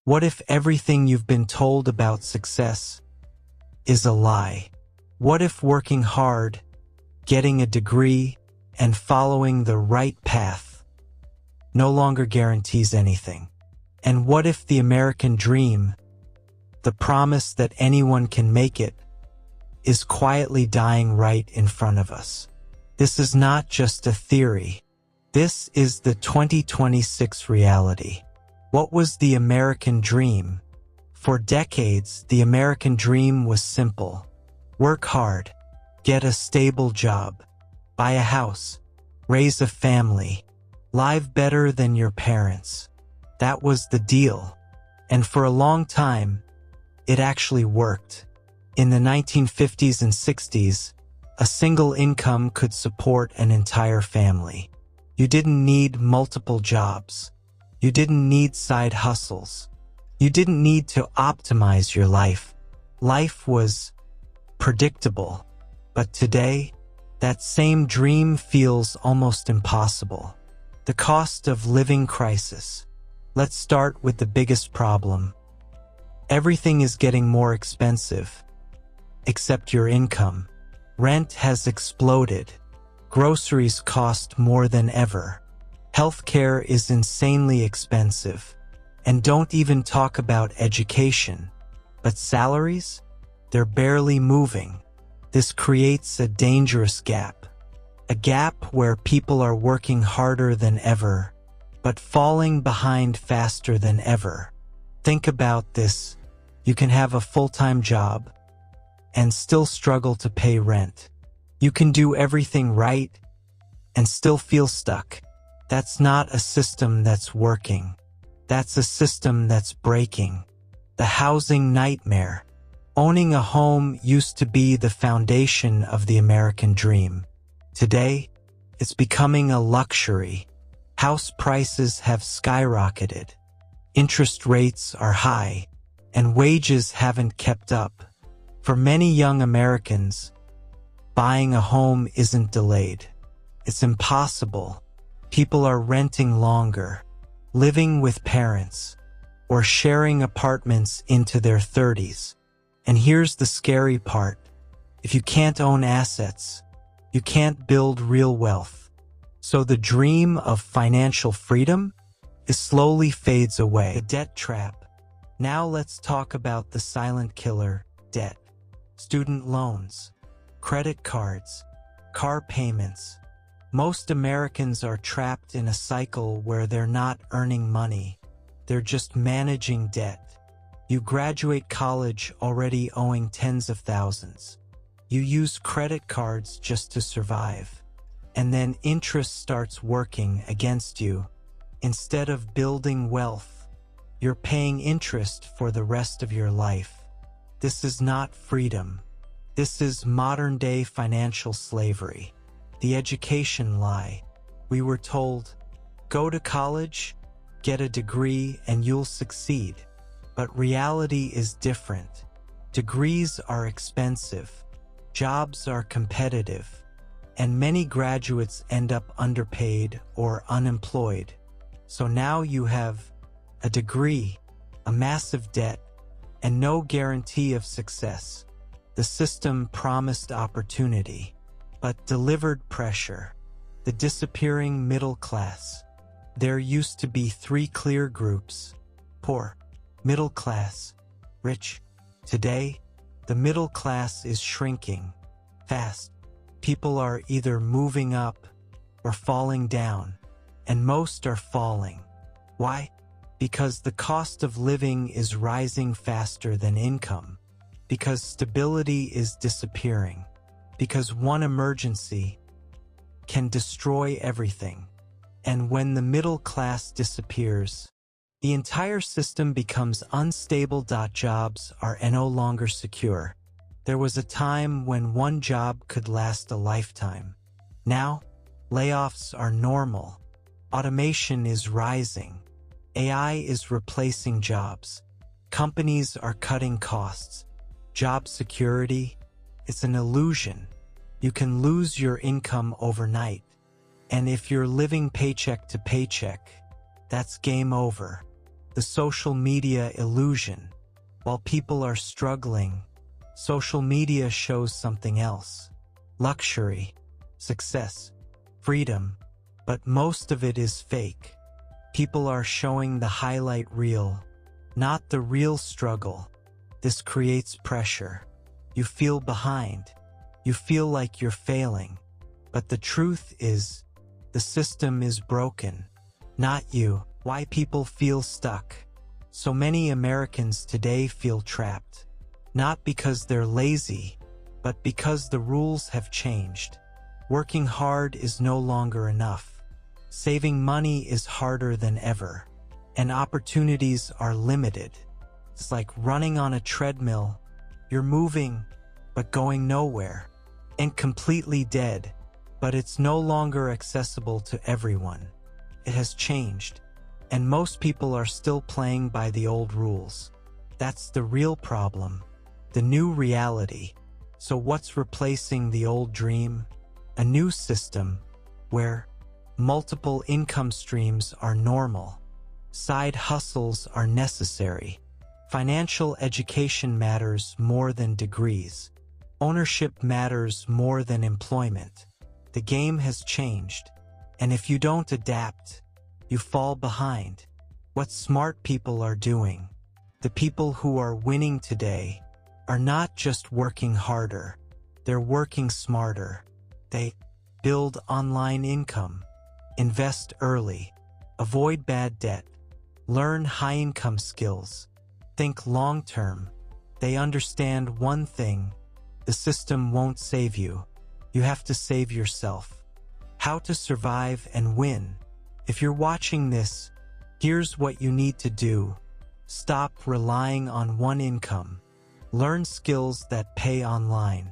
What if everything you've been told about success is a lie? What if working hard, getting a degree, and following the right path no longer guarantees anything? And what if the American dream, the promise that anyone can make it, is quietly dying right in front of us? This is not just a theory. This is the 2026 reality. What was the American dream? For decades, the American dream was simple. Work hard, get a stable job, buy a house, raise a family, live better than your parents. That was the deal. And for a long time, it actually worked. In the 1950s and 60s, a single income could support an entire family. You didn't need multiple jobs. You didn't need side hustles. You didn't need to optimize your life. Life was predictable. But today, that same dream feels almost impossible. The cost of living crisis. Let's start with the biggest problem. Everything is getting more expensive, except your income. Rent has exploded. Groceries cost more than ever. Healthcare is insanely expensive. And don't even talk about education. But salaries? They're barely moving. This creates a dangerous gap. A gap where people are working harder than ever, but falling behind faster than ever. Think about this. You can have a full-time job and still struggle to pay rent. You can do everything right and still feel stuck. That's not a system that's working. That's a system that's breaking. The housing nightmare. Owning a home used to be the foundation of the American dream. Today, it's becoming a luxury. House prices have skyrocketed. Interest rates are high, and wages haven't kept up. For many young Americans, buying a home isn't delayed. It's impossible. People are renting longer, living with parents, or sharing apartments into their 30s. And here's the scary part. If you can't own assets, you can't build real wealth. So the dream of financial freedom slowly fades away. The debt trap. Now let's talk about the silent killer, debt. Student loans, credit cards, car payments. Most Americans are trapped in a cycle where they're not earning money. They're just managing debt. You graduate college already owing tens of thousands. You use credit cards just to survive. And then interest starts working against you. Instead of building wealth, you're paying interest for the rest of your life. This is not freedom. This is modern-day financial slavery. The education lie. We were told, go to college, get a degree, and you'll succeed. But reality is different. Degrees are expensive. Jobs are competitive. And many graduates end up underpaid or unemployed. So now you have a degree, a massive debt, and no guarantee of success. The system promised opportunity, but delivered pressure. The disappearing middle class. There used to be three clear groups: poor, middle class, rich. Today, the middle class is shrinking fast. People are either moving up or falling down, and most are falling. Why? Because the cost of living is rising faster than income. Because stability is disappearing. Because one emergency can destroy everything. And when the middle class disappears, the entire system becomes unstable. Jobs are no longer secure. There was a time when one job could last a lifetime. Now, layoffs are normal. Automation is rising. AI is replacing jobs. Companies are cutting costs. Job security, it's an illusion. You can lose your income overnight. And if you're living paycheck to paycheck, that's game over. the social media illusion. While people are struggling, social media shows something else. Luxury, success, freedom, but most of it is fake. People are showing the highlight reel, not the real struggle. This creates pressure. You feel behind. You feel like you're failing. But the truth is, the system is broken, not you. Why people feel stuck? So many Americans today feel trapped, not because they're lazy, but because the rules have changed. Working hard is no longer enough. Saving money is harder than ever, and opportunities are limited. It's like running on a treadmill. You're moving, but going nowhere, and completely dead. But it's no longer accessible to everyone. It has changed, and most people are still playing by the old rules. That's the real problem, the new reality. So what's replacing the old dream? A new system where multiple income streams are normal. Side hustles are necessary. Financial education matters more than degrees. Ownership matters more than employment. The game has changed, and if you don't adapt, you fall behind. What smart people are doing, the people who are winning today, are not just working harder, they're working smarter. They build online income, invest early, avoid bad debt, learn high-income skills, think long-term. They understand one thing: the system won't save you. You have to save yourself. How to survive and win. If you're watching this, here's what you need to do. Stop relying on one income. Learn skills that pay online.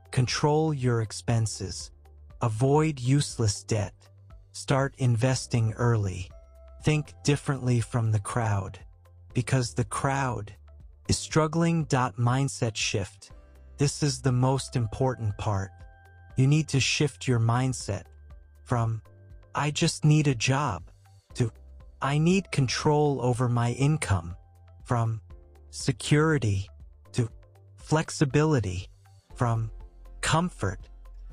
Control your expenses. Avoid useless debt. Start investing early. Think differently from the crowd, because the crowd is struggling. Mindset shift. This is the most important part. You need to shift your mindset from "I just need a job" to "I need control over my income," from security to flexibility, from comfort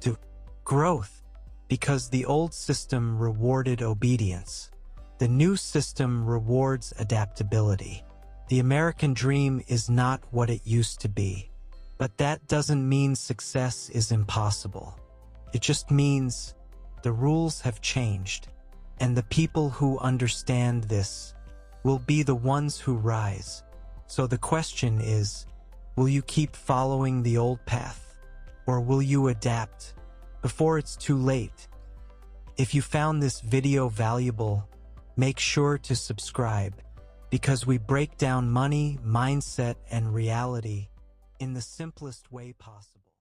to growth, because the old system rewarded obedience. The new system rewards adaptability. The American dream is not what it used to be, but that doesn't mean success is impossible. It just means the rules have changed, and the people who understand this will be the ones who rise. So the question is, will you keep following the old path, or will you adapt before it's too late? If you found this video valuable, make sure to subscribe, because we break down money, mindset, and reality in the simplest way possible.